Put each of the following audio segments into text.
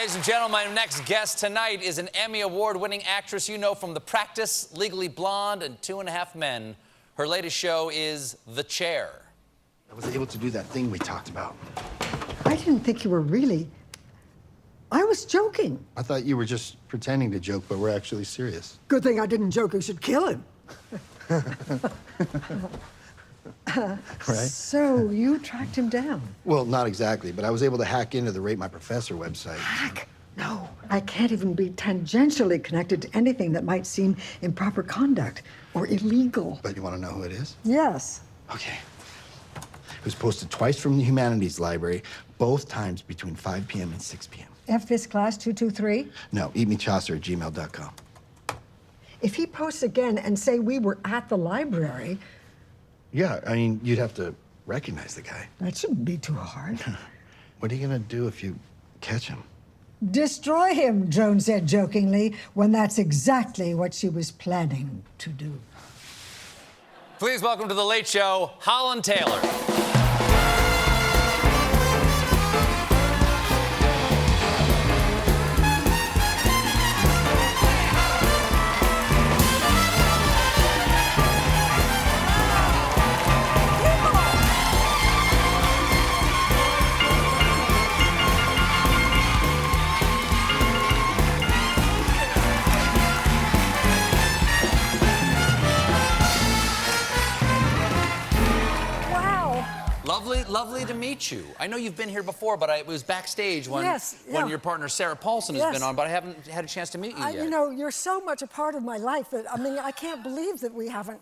ladies and gentlemen, my next guest tonight is an Emmy Award-winning actress you know from The Practice, Legally Blonde, and 2.5 Men. Her latest show is The Chair. I was able to do that thing we talked about. I didn't think you were really... I was joking. I thought you were just pretending to joke, but we're actually serious. Good thing I didn't joke. You should kill him. Right? So you tracked him down? Well, not exactly, but I was able to hack into the Rate My Professor website. Hack? No, I can't even be tangentially connected to anything that might seem improper conduct or illegal. But you want to know who it is? Yes. Okay. It was posted twice from the Humanities Library, both times between 5 p.m. and 6 p.m. F this class 223? No, eatmechaucer@gmail.com. If he posts again and say we were at the library... Yeah, I mean, you'd have to recognize the guy. That shouldn't be too hard. What are you gonna do if you catch him? Destroy him, Joan said jokingly, when that's exactly what she was planning to do. Please welcome to The Late Show, Holland Taylor. Lovely to meet you. I know you've been here before, but it was backstage when, when your partner Sarah Paulson has been on, but I haven't had a chance to meet you yet. You know, you're so much a part of my life that, I mean, I can't believe that we haven't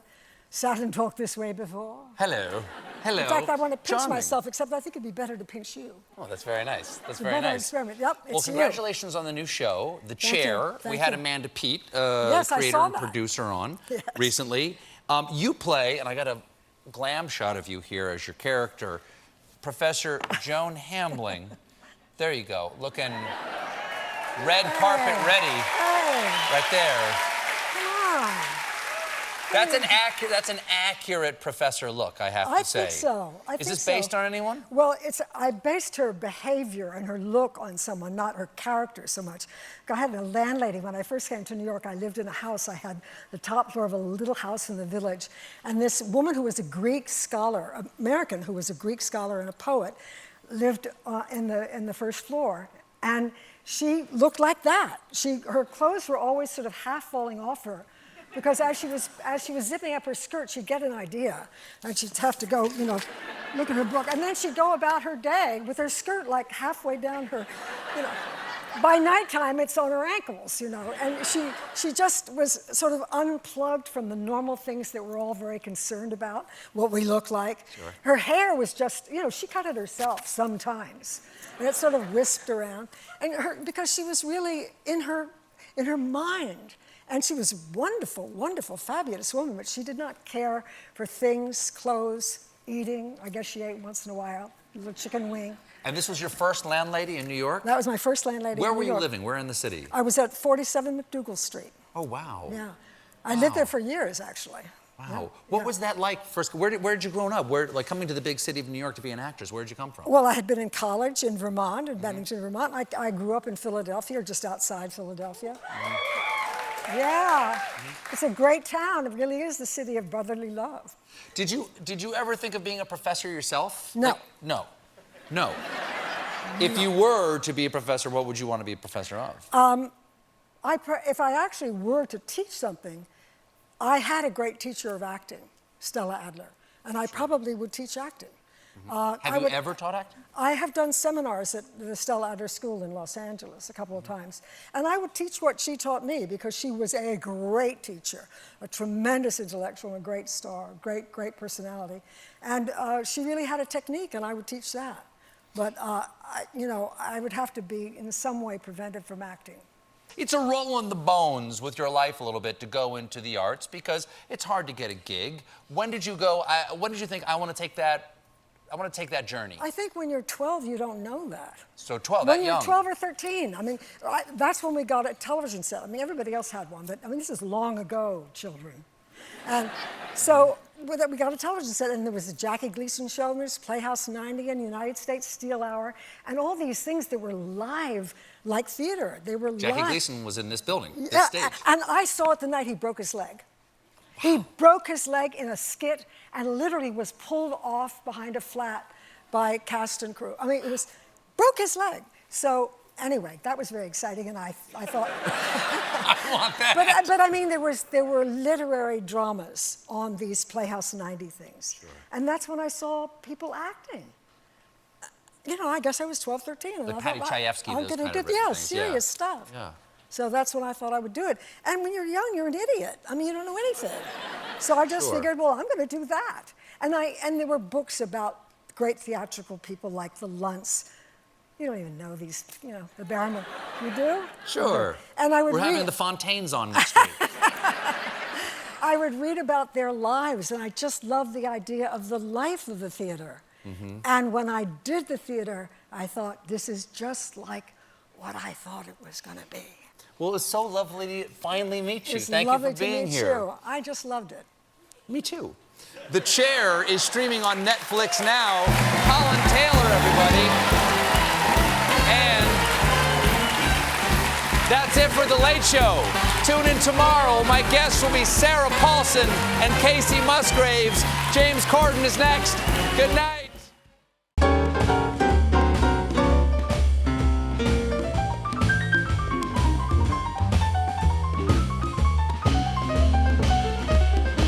sat and talked this way before. Hello. Hello. In fact, I want to pinch Charming. myself, except I think it'd be better to pinch you. Oh, that's very nice. That's It's a very better nice. experiment. Yep, Well, it's congratulations on the new show, The Chair. Thank We had you. Amanda Peet, Yes, I creator saw and that. producer, on Yes. recently. You play, and I got a glam shot of you here as your character, Professor Joan Hambling. There you go, looking red carpet ready, right there. Come on. That's an accurate professor look, I have to say. I think so. Is this based on anyone? Well, I based her behavior and her look on someone, not her character so much. I had a landlady when I first came to New York. I lived in a house. I had the top floor of a little house in the village. And this woman who was a Greek scholar, American who was a Greek scholar and a poet, lived in the first floor. And she looked like that. Her clothes were always sort of half falling off her. Because as she was zipping up her skirt, she'd get an idea, and she'd have to go, you know, look at her book, and then she'd go about her day with her skirt like halfway down her, you know. By nighttime, it's on her ankles, you know, and she just was sort of unplugged from the normal things that we're all very concerned about, what we look like. Sure. Her hair was just, you know, she cut it herself sometimes, and it sort of wisped around, and because she was really in her mind. And she was a wonderful, wonderful, fabulous woman, but she did not care for things, clothes, eating. I guess she ate once in a while, a little chicken wing. And this was your first landlady in New York? That was my first landlady Where in New were you York. living? Where in the city? I was at 47 McDougal Street. Oh, wow. Yeah. I lived there for years, actually. Wow. Yeah. What was that like? First, where did you grow up? Like coming to the big city of New York to be an actress, where did you come from? Well, I had been in college in Vermont, in Bennington, Vermont. I grew up in Philadelphia, or just outside Philadelphia. Yeah, it's a great town. It really is the city of brotherly love. Did you ever think of being a professor yourself? No. No. If you were to be a professor, what would you want to be a professor of? If I actually were to teach something, I had a great teacher of acting, Stella Adler, and I probably would teach acting. Have you ever taught acting? I have done seminars at the Stella Adler School in Los Angeles a couple of times. And I would teach what she taught me because she was a great teacher, a tremendous intellectual, a great star, great personality. And she really had a technique, and I would teach that. But, you know, I would have to be in some way prevented from acting. It's a roll in the bones with your life a little bit to go into the arts because it's hard to get a gig. When did you think, I want to take that journey? I think when you're 12, you don't know that. So 12, that young. When you're 12 or 13, I mean, that's when we got a television set. I mean, everybody else had one, but I mean, this is long ago, children. And so we got a television set, and there was a Jackie Gleason show, and there's Playhouse 90 and United States Steel Hour, and all these things that were live, like theater. They were Jackie live. Gleason was in this building, this Yeah, stage. and I saw it the night he broke his leg. He broke his leg in a skit and literally was pulled off behind a flat by cast and crew. I mean, broke his leg. So anyway, that was very exciting, and I thought. I want that. But I mean, there were literary dramas on these Playhouse 90 things. Sure. And that's when I saw people acting. You know, I guess I was 12, 13. And Like I Patty thought, Chayefsky, I'm those gonna kind of do, yeah, things, serious stuff. Yeah. So that's when I thought I would do it. And when you're young, you're an idiot. I mean, you don't know anything. So I just figured, well, I'm going to do that. And there were books about great theatrical people like the Luntz. You don't even know these, you know, the Paramount. You do? Sure. Okay. And I would We're read, having the Fontaines on next week. I would read about their lives, and I just loved the idea of the life of the theater. Mm-hmm. And when I did the theater, I thought, this is just like what I thought it was going to be. Well, it's so lovely to finally meet you. It's Thank you lovely for being to meet here. you. I just loved it. Me too. The Chair is streaming on Netflix now. Holland Taylor, everybody. And that's it for The Late Show. Tune in tomorrow. My guests will be Sarah Paulson and Casey Musgraves. James Corden is next. Good night.